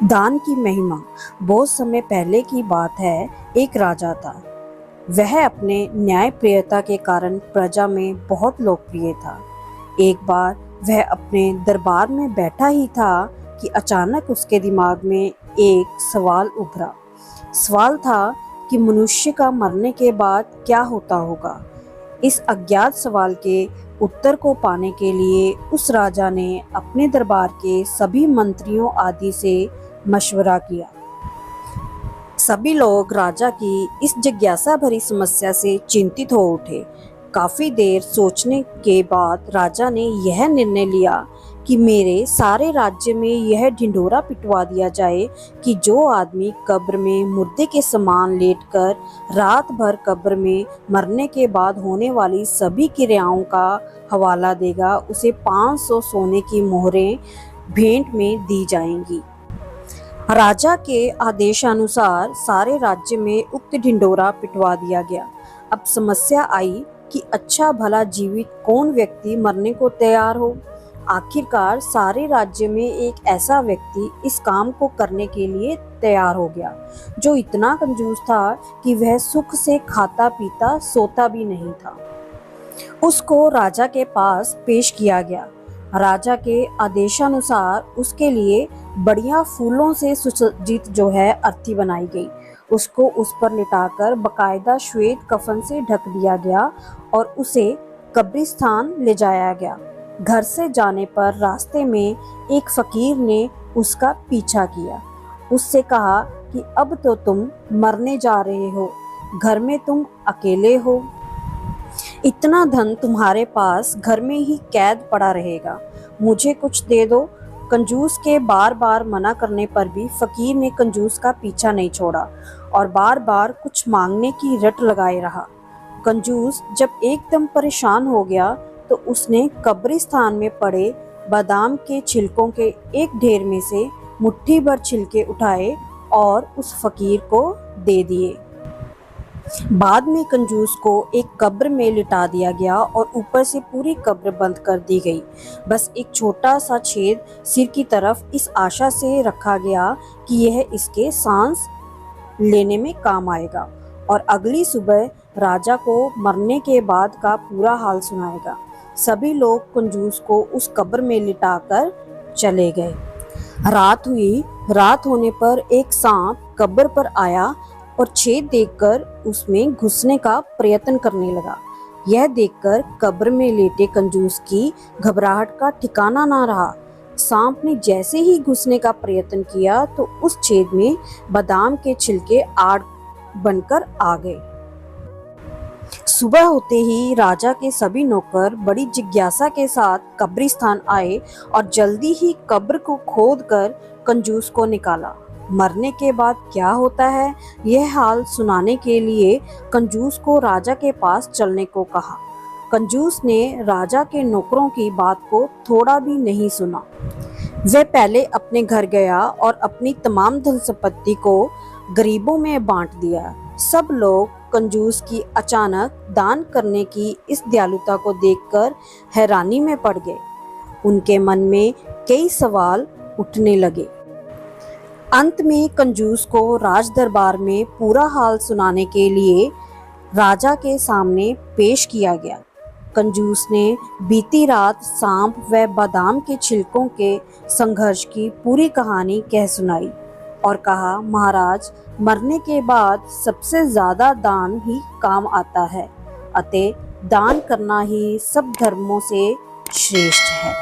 दान की महिमा। बहुत समय पहले की बात है। एक राजा था। वह अपने न्यायप्रियता के कारण प्रजा में बहुत लोकप्रिय था। एक बार वह अपने दरबार में बैठा ही था कि अचानक उसके दिमाग में एक सवाल उभरा। सवाल था कि मनुष्य का मरने के बाद क्या होता होगा। इस अज्ञात सवाल के उत्तर को पाने के लिए उस राजा ने अपने दरबार के सभी मंत्रियों आदि से मशवरा किया। सभी लोग राजा की इस जिज्ञासा भरी समस्या से चिंतित हो उठे। काफी देर सोचने के बाद राजा ने यह निर्णय लिया कि मेरे सारे राज्य में यह ढिंढोरा पिटवा दिया जाए कि जो आदमी कब्र में मुर्दे के समान लेटकर रात भर कब्र में मरने के बाद होने वाली सभी क्रियाओं का हवाला देगा, उसे 500 सोने की मोहरें भेंट में दी जाएंगी। राजा के आदेशानुसार सारे राज्य में उक्त ढिंढोरा पिटवा दिया गया। अब समस्या आई कि अच्छा भला जीवित कौन व्यक्ति मरने को तैयार हो। आखिरकार सारे राज्य में एक ऐसा व्यक्ति इस काम को करने के लिए तैयार हो गया, जो इतना कंजूस था कि वह सुख से खाता पीता सोता भी नहीं था। उसको राजा के पास पेश किया गया। राजा के आदेशानुसार उसके लिए बढ़िया फूलों से सुसज्जित अर्थी बनाई गई। उसको उस पर लिटाकर बकायदा श्वेत कफन से ढक दिया गया और उसे कब्रिस्तान ले जाया गया। घर से जाने पर रास्ते में एक फकीर ने उसका पीछा किया। उससे कहा कि अब तो तुम मरने जा रहे हो, घर में तुम अकेले हो, इतना धन तुम्हारे पास घर में ही कैद पड़ा रहेगा, मुझे कुछ दे दो। कंजूस के बार बार मना करने पर भी फकीर ने कंजूस का पीछा नहीं छोड़ा और बार बार कुछ मांगने की रट लगाए रहा। कंजूस जब एकदम परेशान हो गया तो उसने कब्रिस्तान में पड़े बादाम के छिलकों के एक ढेर में से मुट्ठी भर छिलके उठाए और उस फकीर को दे दिए। बाद में कंजूस को एक कब्र में लिटा दिया गया और ऊपर से पूरी कब्र बंद कर दी गई। बस एक छोटा सा छेद सिर की तरफ इस आशा से रखा गया कि यह इसके सांस लेने में काम आएगा और अगली सुबह राजा को मरने के बाद का पूरा हाल सुनाएगा। सभी लोग कंजूस को उस कब्र में लिटाकर चले गए। रात हुई। रात होने पर एक सांप कब्र पर आया और छेद देखकर उसमें घुसने का प्रयत्न करने लगा। यह देखकर कब्र में लेटे कंजूस की घबराहट का ठिकाना ना रहा। सांप ने जैसे ही घुसने का प्रयत्न किया तो उस छेद में बादाम के छिलके आड़ बनकर आ गए। सुबह होते ही राजा के सभी नौकर बड़ी जिज्ञासा के साथ कब्रिस्तान आए और जल्दी ही कब्र को खोदकर कंजूस को निकाला। मरने के बाद क्या होता है, यह हाल सुनाने के लिए कंजूस को राजा के पास चलने को कहा। कंजूस ने राजा के नौकरों की बात को थोड़ा भी नहीं सुना। वह पहले अपने घर गया और अपनी तमाम धन संपत्ति को गरीबों में बांट दिया। सब लोग कंजूस की अचानक दान करने की इस दयालुता को देखकर हैरानी में पड़ गए। उनके मन में कई सवाल उठने लगे। अंत में कंजूस को राज दरबार में पूरा हाल सुनाने के लिए राजा के सामने पेश किया गया। कंजूस ने बीती रात सांप व बादाम के छिलकों के संघर्ष की पूरी कहानी कह सुनाई और कहा, महाराज, मरने के बाद सबसे ज्यादा दान ही काम आता है, अतः दान करना ही सब धर्मों से श्रेष्ठ है।